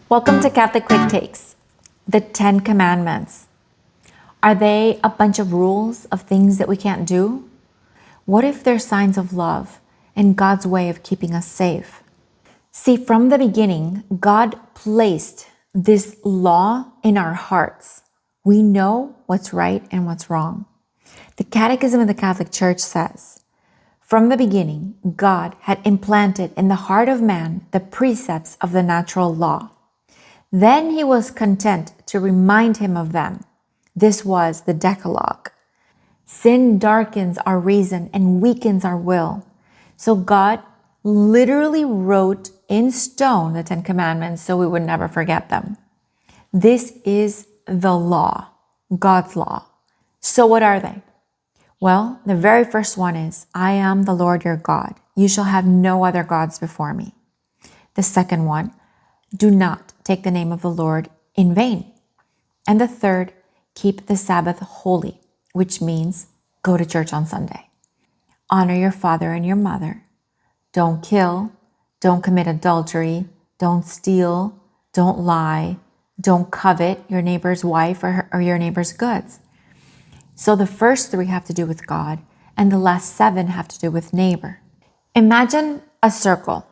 Welcome to Catholic Quick Takes. The 10 Commandments. Are they a bunch of rules of things that we can't do? What if they're signs of love and God's way of keeping us safe? See, from the beginning, God placed this law in our hearts. We know what's right and what's wrong. The Catechism of the Catholic Church says, from the beginning, God had implanted in the heart of man the precepts of the natural law. Then he was content to remind him of them. This was the Decalogue. Sin darkens our reason and weakens our will. So God literally wrote in stone the 10 Commandments so we would never forget them. This is the law, God's law. So what are they? Well, the very first one is, I am the Lord your God. You shall have no other gods before me. The second one, do not take the name of the Lord in vain. And the third, keep the Sabbath holy, which means go to church on Sunday. Honor your father and your mother. Don't kill. Don't commit adultery. Don't steal. Don't lie. Don't covet your neighbor's wife or your neighbor's goods. So the first 3 have to do with God, and the last 7 have to do with neighbor. Imagine a circle.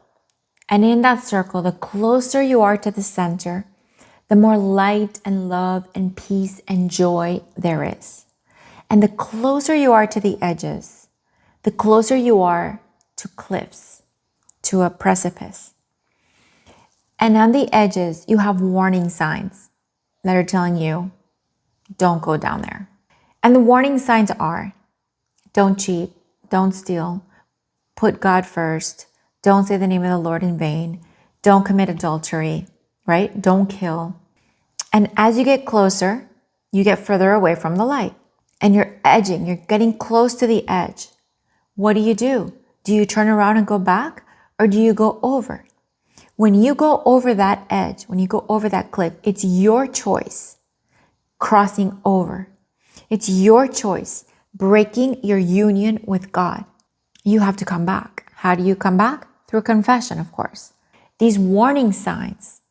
And in that circle, the closer you are to the center, the more light and love and peace and joy there is. And the closer you are to the edges, the closer you are to cliffs, to a precipice. And on the edges, you have warning signs that are telling you, don't go down there. And the warning signs are, don't cheat, don't steal, put God first, don't say the name of the Lord in vain, don't commit adultery, right? Don't kill. And as you get closer, you get further away from the light. And you're edging, you're getting close to the edge. What do? Do you turn around and go back, or do you go over? When you go over that edge, when you go over that cliff, it's your choice crossing over. It's your choice breaking your union with God. You have to come back. How do you come back? Through confession, of course. These warning signs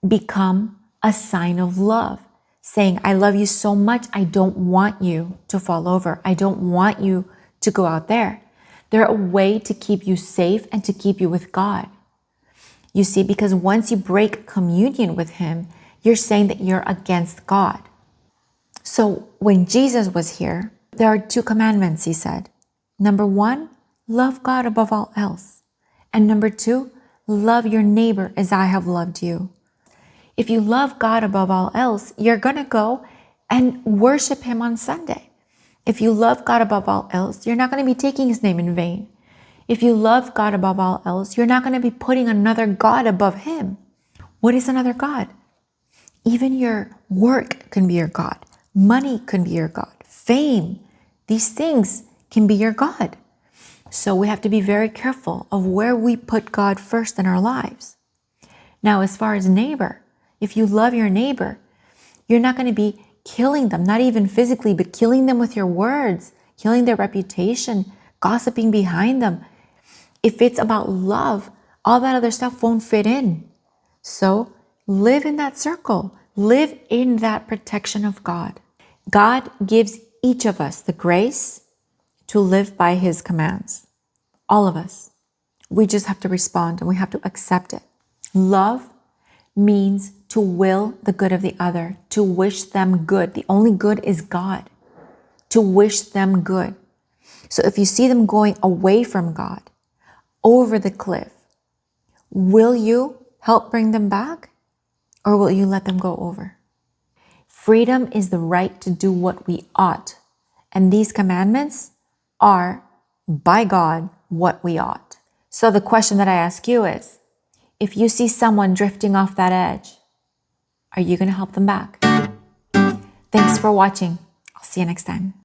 become a sign of love, saying, I love you so much, I don't want you to fall over. I don't want you to go out there. They're a way to keep you safe and to keep you with God. You see, because once you break communion with Him, you're saying that you're against God. So when Jesus was here, there are 2 commandments, He said. Number 1, love God above all else. And number 2, love your neighbor as I have loved you. If you love God above all else, you're going to go and worship Him on Sunday. If you love God above all else, you're not going to be taking His name in vain. If you love God above all else, you're not going to be putting another God above Him. What is another God? Even your work can be your God. Money can be your God. Fame. These things can be your God. So we have to be very careful of where we put God first in our lives. Now, as far as neighbor, if you love your neighbor, you're not going to be killing them, not even physically, but killing them with your words, killing their reputation, gossiping behind them. If it's about love, all that other stuff won't fit in. So live in that circle. Live in that protection of God. God gives each of us the grace to live by His commands. All of us. We just have to respond and we have to accept it. Love means to will the good of the other, to wish them good. The only good is God. To wish them good. So if you see them going away from God, over the cliff, will you help bring them back, or will you let them go over? Freedom is the right to do what we ought. And these commandments are, by God, what we ought. So the question that I ask you is, if you see someone drifting off that edge, are you going to help them back? Thanks for watching. I'll see you next time.